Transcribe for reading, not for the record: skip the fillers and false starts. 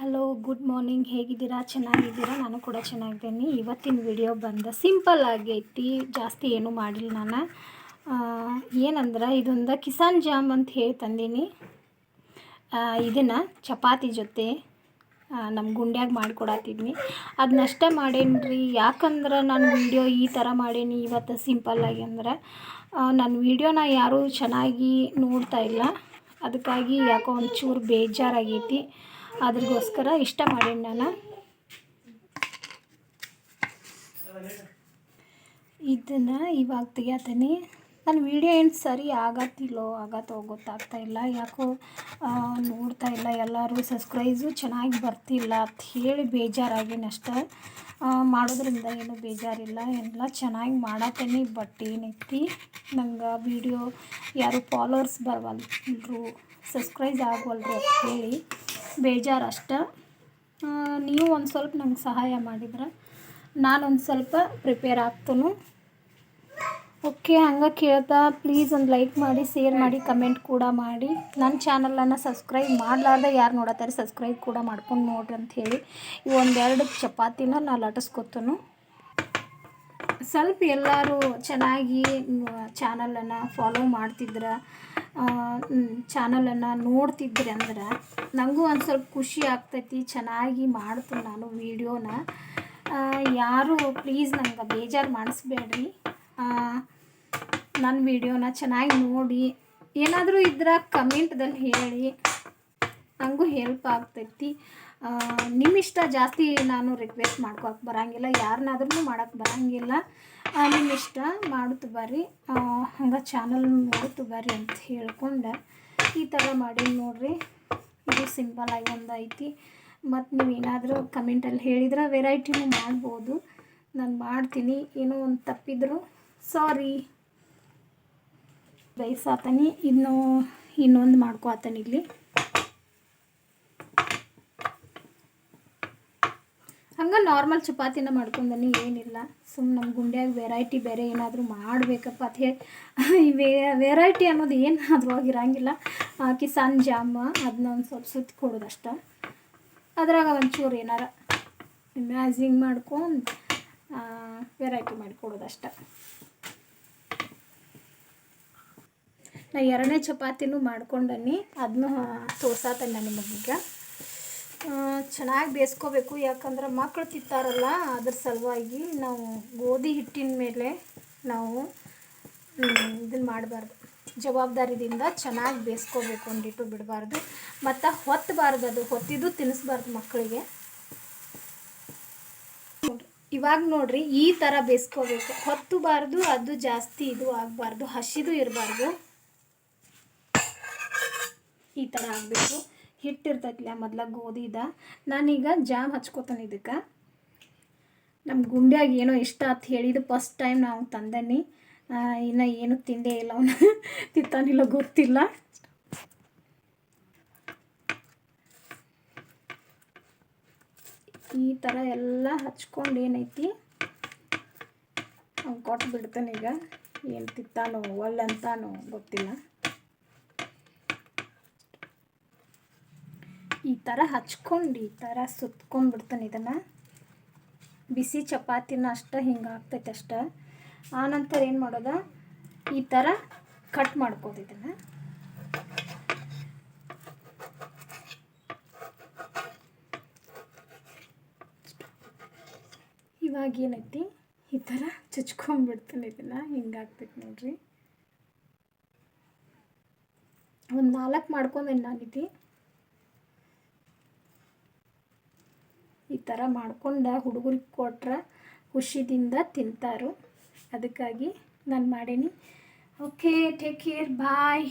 Hello, good morning. ಹೇಗಿದ್ದೀರಾ? ಚೆನ್ನಾಗಿದ್ದೀರಾ? ನಾನು ಕೂಡ ಚೆನ್ನಾಗಿದ್ದೀನಿ. ಇವತ್ತಿನ ವಿಡಿಯೋ ಸಿಂಪಲ್ ಆಗೈತಿ, ಜಾಸ್ತಿ ಏನೂ ಮಾಡಿಲ್ಲ. ನಾನು ಏನಂದ್ರೆ ಇದೊಂದು ಕಿಸಾನ್ ಜಾಮ್ ಅಂತ ಹೇಳಿ ತಂದೀನಿ. ಇದನ್ನು ಚಪಾತಿ ಜೊತೆ ನಮ್ಮ ಗುಂಡ್ಯಾಗ ಮಾಡಿಕೊಡತ್ತಿದ್ನಿ. ಅದನ್ನಷ್ಟೇ ಮಾಡೇನಿ. ಯಾಕಂದ್ರೆ ನಾನು ವಿಡಿಯೋ ಈ ಥರ ಮಾಡೀನಿ ಇವತ್ತು ಸಿಂಪಲ್ಲಾಗಿ. ಅಂದ್ರೆ ನನ್ನ ವಿಡಿಯೋನ ಯಾರೂ ಚೆನ್ನಾಗಿ ನೋಡ್ತಾ ಇಲ್ಲ, ಅದಕ್ಕಾಗಿ ಯಾಕೋ ಒಂಚೂರು ಬೇಜಾರಾಗೈತಿ. ಅದ್ರಗೋಸ್ಕರ ಇಷ್ಟ ಮಾಡೀನಿ. ನಾನು ಇದನ್ನು ಇವಾಗ ತೆಗಿತೀನಿ. ನನ್ನ ವಿಡಿಯೋ ಏನು ಸರಿ ಆಗತ್ತೋ ಗೊತ್ತಾಗ್ತಾ ಇಲ್ಲ. ಯಾಕೋ ನೋಡ್ತಾ ಇಲ್ಲ ಎಲ್ಲರೂ. ಸಬ್ಸ್ಕ್ರೈಬು ಚೆನ್ನಾಗಿ ಬರ್ತಿಲ್ಲ ಅಂತ ಹೇಳಿ ಬೇಜಾರಾಗೀನಿ ಅಷ್ಟೇ. ಮಾಡೋದ್ರಿಂದ ಏನೂ ಬೇಜಾರಿಲ್ಲ, ಎಲ್ಲ ಚೆನ್ನಾಗಿ ಮಾಡತ್ತೀನಿ. ಬಟ್ ಏನೈತಿ, ನಂಗೆ ವಿಡಿಯೋ ಯಾರು ಫಾಲೋವರ್ಸ್ ಬರವಲ್ರು, ಸಬ್ಸ್ಕ್ರೈಬ್ ಆಗವಲ್ರು ಅಂತ ಹೇಳಿ ಬೇಜಾರು ಅಷ್ಟೆ. ನೀವು ಒಂದು ಸ್ವಲ್ಪ ನಂಗೆ ಸಹಾಯ ಮಾಡಿದ್ರೆ ನಾನೊಂದು ಸ್ವಲ್ಪ ಪ್ರಿಪೇರ್ ಆಗ್ತೇನೆ. ಓಕೆ, ಹಂಗೆ ಕೇಳ್ತಾ ಪ್ಲೀಸ್ ಒಂದು ಲೈಕ್ ಮಾಡಿ, ಶೇರ್ ಮಾಡಿ, ಕಮೆಂಟ್ ಕೂಡ ಮಾಡಿ. ನನ್ನ ಚಾನಲನ್ನು ಸಬ್ಸ್ಕ್ರೈಬ್ ಮಾಡಲಾರ್ದೆ ಯಾರು ನೋಡತ್ತಾರೆ ಸಬ್ಸ್ಕ್ರೈಬ್ ಕೂಡ ಮಾಡ್ಕೊಂಡು ನೋಡ್ರಿ ಅಂಥೇಳಿ ಒಂದೆರಡು ಚಪಾತಿನ ನಾನು ಲಟ್ಟಿಸ್ಕೊತನು. ಸ್ವಲ್ಪ ಎಲ್ಲರೂ ಚೆನ್ನಾಗಿ ಚಾನಲನ್ನು ಫಾಲೋ ಮಾಡ್ತಿದ್ರೆ, ಚಾನಲನ್ನು ನೋಡ್ತಿದ್ರಿ ಅಂದ್ರೆ ನನಗೂ ಒಂದು ಸ್ವಲ್ಪ ಖುಷಿ ಆಗ್ತೈತಿ. ಚೆನ್ನಾಗಿ ಮಾಡ್ತೀನಿ ನಾನು ವೀಡಿಯೋನ. ಯಾರು ಪ್ಲೀಸ್ ನಂಗೆ ಬೇಜಾರು ಮಾಡಿಸ್ಬೇಡ್ರಿ. ನನ್ನ ವೀಡಿಯೋನ ಚೆನ್ನಾಗಿ ನೋಡಿ, ಏನಾದರೂ ಇದ್ರೆ ಕಮೆಂಟ್ದಲ್ಲಿ ಹೇಳಿ, ನನಗೂ ಹೆಲ್ಪ್ ಆಗ್ತೈತಿ. ನಿಮ್ಮಿಷ್ಟ, ಜಾಸ್ತಿ ನಾನು ರಿಕ್ವೆಸ್ಟ್ ಮಾಡ್ಕೊಳಕ್ಕೆ ಬರೋಂಗಿಲ್ಲ, ಯಾರನ್ನಾದ್ರೂ ಮಾಡೋಕ್ಕೆ ಬರೋಂಗಿಲ್ಲ. ನಿಮ್ಮಿಷ್ಟ ಮಾಡುತ್ತಾ ಬರ್ರಿ, ಹಂಗೆ ಚಾನಲ್ ನೋಡುತ್ತಾ ಬರ್ರಿ ಅಂತ ಹೇಳ್ಕೊಂಡು ಈ ಥರ ಮಾಡಿ ನೋಡಿರಿ. ಇದು ಸಿಂಪಲಾಗಿ ಒಂದು ಐತಿ. ಮತ್ತು ನೀವು ಏನಾದರೂ ಕಮೆಂಟಲ್ಲಿ ಹೇಳಿದ್ರೆ ವೆರೈಟಿನೂ ಮಾಡ್ಬೋದು. ನಾನು ಮಾಡ್ತೀನಿ. ಏನೋ ಒಂದು ತಪ್ಪಿದ್ರು ಸಾರಿ. ರೈಸ್ ಆತನಿ, ಇನ್ನೊಂದು ಮಾಡ್ಕೊತಾನೆ. ಇಲ್ಲಿ ಹಂಗೆ ನಾರ್ಮಲ್ ಚಪಾತಿನ ಮಾಡ್ಕೊಂಡನಿ, ಏನಿಲ್ಲ. ಸುಮ್ಮನೆ ನಮ್ಮ ಗುಂಡ್ಯಾಗ ವೆರೈಟಿ ಬೇರೆ ಏನಾದರೂ ಮಾಡಬೇಕಪ್ಪ ಅಂತ ಹೇಳಿ ವೆರೈಟಿ ಅನ್ನೋದು ಏನಾದರೂ ಆಗಿರಂಗಿಲ್ಲ. ಕಿಸಾನ್ ಜಾಮ ಅದನ್ನ ಒಂದು ಸ್ವಲ್ಪ ಸುತ್ತಿ ಕೊಡೋದಷ್ಟ. ಅದ್ರಾಗ ಒಂಚೂರು ಏನಾರ ಮ್ಯಾಜಿಂಗ್ ಮಾಡ್ಕೊಂಡು ವೆರೈಟಿ ಮಾಡಿಕೊಡೋದಷ್ಟ. ನಾ ಎರಡನೇ ಚಪಾತಿನೂ ಮಾಡ್ಕೊಂಡನಿ, ಅದನ್ನೂ ತೋರ್ಸಾತೇನೆ ನಾನು ನಿಮಗೀಗ. ಚೆನ್ನಾಗಿ ಬೇಯಿಸ್ಕೋಬೇಕು, ಯಾಕಂದ್ರೆ ಮಕ್ಕಳು ತಿಂತಾರಲ್ಲ, ಅದ್ರ ಸಲುವಾಗಿ ನಾವು ಗೋಧಿ ಹಿಟ್ಟಿನ ಮೇಲೆ ನಾವು ಇದನ್ನು ಮಾಡಬಾರ್ದು. ಜವಾಬ್ದಾರಿದಿಂದ ಚೆನ್ನಾಗಿ ಬೇಯಿಸ್ಕೋಬೇಕು, ಒಂದಿಟ್ಟು ಬಿಡಬಾರ್ದು. ಮತ್ತು ಹೊತ್ತಬಾರ್ದು, ಅದು ಹೊತ್ತಿದ್ದು ತಿನ್ನಿಸ್ಬಾರ್ದು ಮಕ್ಕಳಿಗೆ. ಇವಾಗ ನೋಡ್ರಿ, ಈ ಥರ ಬೇಯಿಸ್ಕೋಬೇಕು. ಹೊತ್ತಬಾರ್ದು, ಅದು ಜಾಸ್ತಿ ಇದು ಆಗಬಾರ್ದು, ಹಸಿದು ಇರಬಾರ್ದು. ಈ ಥರ ಆಗಬೇಕು. ಹಿಟ್ಟಿರ್ತೈತಿಲ್ಲ ಮೊದಲ ಗೋಧಿದ. ನಾನೀಗ ಜಾಮ್ ಹಚ್ಕೋತಾನೆ. ಇದಕ್ಕೆ ನಮ್ಮ ಗುಂಡ್ಯಾಗ ಏನೋ ಇಷ್ಟ ಅಂತ ಹೇಳಿದ್ದು ಫಸ್ಟ್ ಟೈಮ್ ನಾವು ತಂದನಿ. ಇನ್ನು ಏನೂ ತಿಂದೇ ಇಲ್ಲ, ಅವನು ತಿಂತಾನಿಲ್ಲ ಗೊತ್ತಿಲ್ಲ. ಈ ಥರ ಎಲ್ಲ ಹಚ್ಕೊಂಡು ಏನೈತಿ ಅವ್ನು ಕೊಟ್ಟು ಬಿಡ್ತಾನೆ. ಈಗ ಏನು ತಿಂತಾನೋ ಒಳ್ಳಂತಾನೋ ಗೊತ್ತಿಲ್ಲ. ಈ ಥರ ಹಚ್ಕೊಂಡು ಈ ಥರ ಸುತ್ಕೊಂಡ್ಬಿಡ್ತಾನೆ. ಇದನ್ನು ಬಿಸಿ ಚಪಾತಿನ ಅಷ್ಟೇ ಹಿಂಗೆ ಆಗ್ತೈತೆ ಅಷ್ಟೆ. ಆನಂತರ ಏನು ಮಾಡೋದು, ಈ ಥರ ಕಟ್ ಮಾಡ್ಕೋದು. ಇದನ್ನು ಇವಾಗ ಏನೈತಿ, ಈ ಥರ ಚುಚ್ಕೊಂಡ್ಬಿಡ್ತಾನೆ. ಇದನ್ನು ಹಿಂಗಾಗ್ತೈತೆ ನೋಡ್ರಿ. ಒಂದು 4 ಮಾಡ್ಕೊಂಡೆ ನಾನಿತಿ. ಈ ಥರ ಮಾಡ್ಕೊಂಡು ಹುಡುಗರಿಗೆ ಕೊಟ್ರೆ ಖುಷಿದಿಂದ ತಿಂತಾರೋ, ಅದಕ್ಕಾಗಿ ನಾನು ಮಾಡೀನಿ. ಓಕೆ, ಟೇಕ್ ಕೇರ್, ಬಾಯ್.